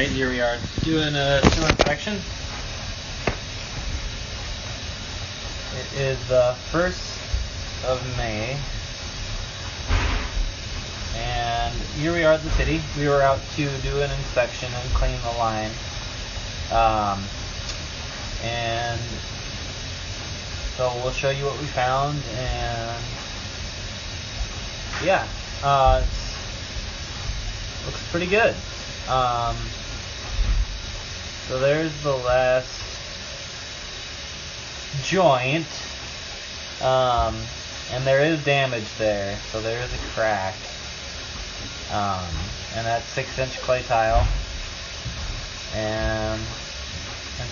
Alright, here we are doing a sewer inspection. It is the 1st of May. And here we are at the city. We were out to do an inspection and clean the line. And so we'll show you what we found, and yeah, it looks pretty good. So there's the last joint, and there is damage there, so there is a crack, and that's 6-inch clay tile, and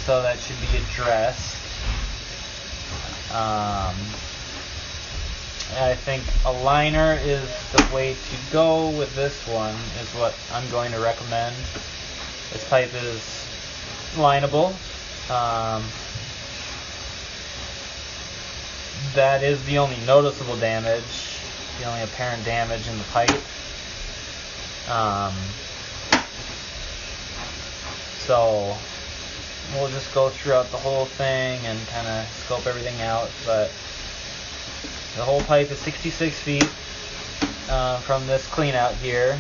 so that should be addressed. I think a liner is the way to go with this one, is what I'm going to recommend. This pipe is lineable. That is the only noticeable damage, the only apparent damage in the pipe. So we'll just go throughout the whole thing and kind of scope everything out, but the whole pipe is 66 feet from this clean out here,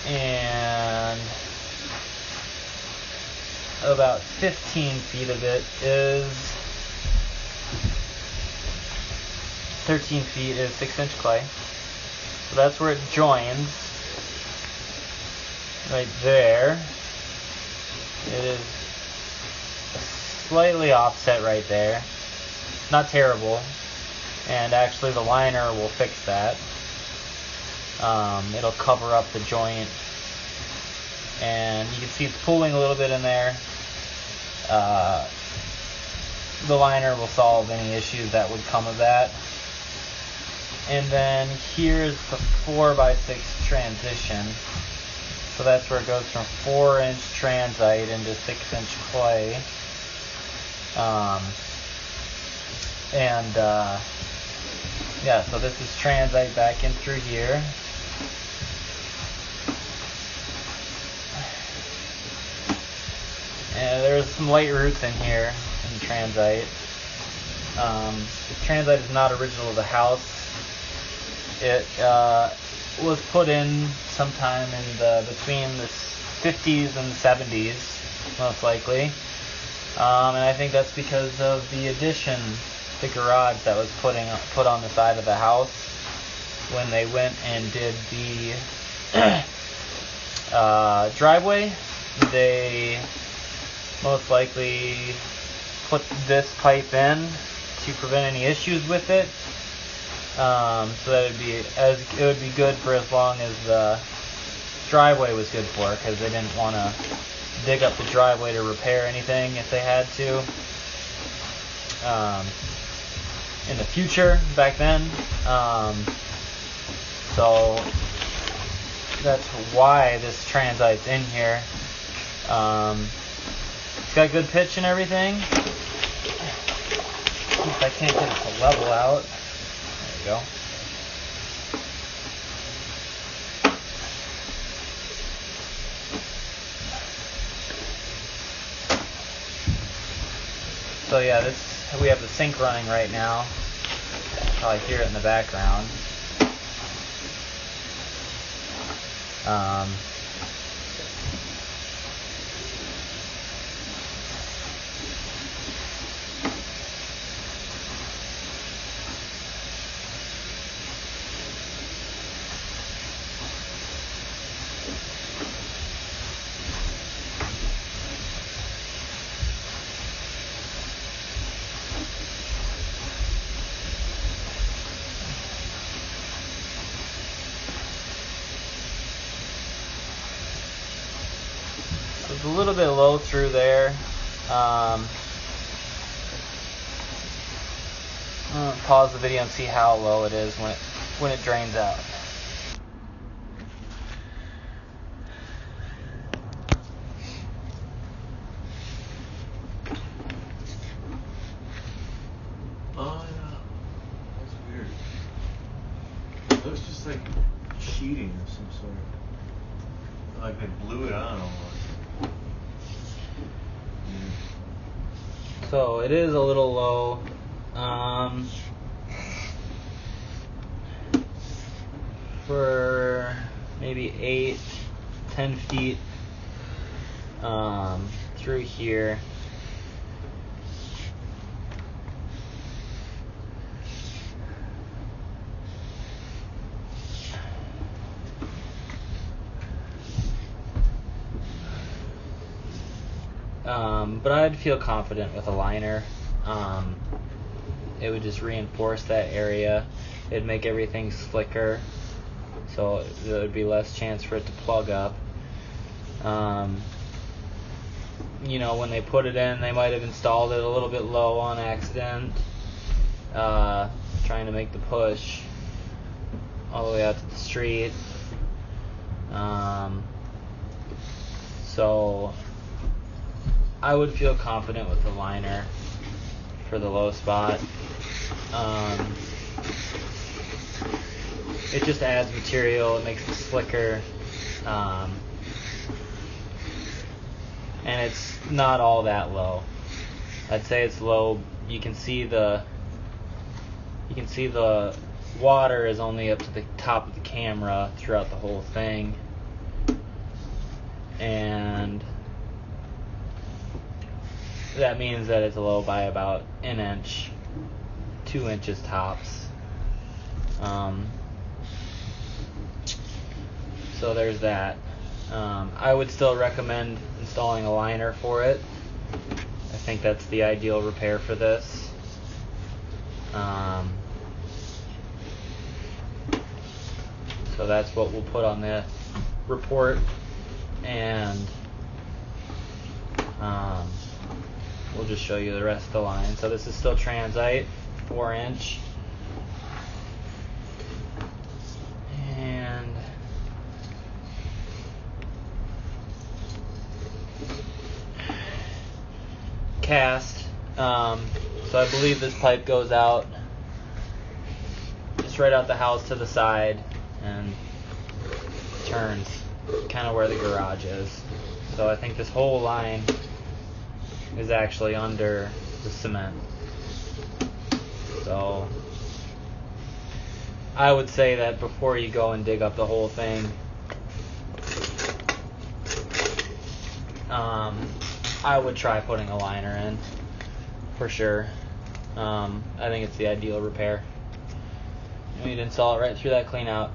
and about 15 feet of it is 13 feet is 6-inch clay. So that's where it joins, right there. It is slightly offset right there. Not terrible. And actually the liner will fix that. It'll cover up the joint. And you can see it's pooling a little bit in there. The liner will solve any issues that would come of that. And then here's the 4x6 transition. So that's where it goes from 4-inch transite into 6-inch clay. Yeah, so this is transite back in through here. And there's some light roots in here in the transite. The transite is not original to the house. It was put in sometime in between the 50s and 70s, most likely. And I think that's because of the addition, the garage that was put on the side of the house when they went and did the driveway. They most likely put this pipe in to prevent any issues with it. So that it would be good for as long as the driveway was good for, because they didn't want to dig up the driveway to repair anything if they had to in the future back then. So that's why this transite's in here. It's got good pitch and everything. If I can't get it to level out. There we go. So yeah, we have the sink running right now. Probably hear it in the background. It's a little bit low through there. I'm gonna pause the video and see how low it is when it drains out. Oh yeah, that's weird. It looks just like sheeting of some sort. Like they blew it on almost. So it is a little low. For maybe 8-10 feet through here. But I'd feel confident with a liner. It would just reinforce that area. It'd make everything slicker, so there would be less chance for it to plug up. When they put it in, they might have installed it a little bit low on accident, trying to make the push all the way out to the street. So I would feel confident with the liner for the low spot. It just adds material, it makes it slicker, and it's not all that low. I'd say it's low. You can see the water is only up to the top of the camera throughout the whole thing, and that means that it's low by about an inch, 2 inches tops. So there's that. I would still recommend installing a liner for it. I think that's the ideal repair for this. So that's what we'll put on the report, and we'll just show you the rest of the line. So this is still transite, 4-inch. And cast. So I believe this pipe goes out just right out the house to the side and turns kind of where the garage is. So I think this whole line is actually under the cement. So I would say that before you go and dig up the whole thing, I would try putting a liner in for sure. I think it's the ideal repair. You need to install it right through that clean out.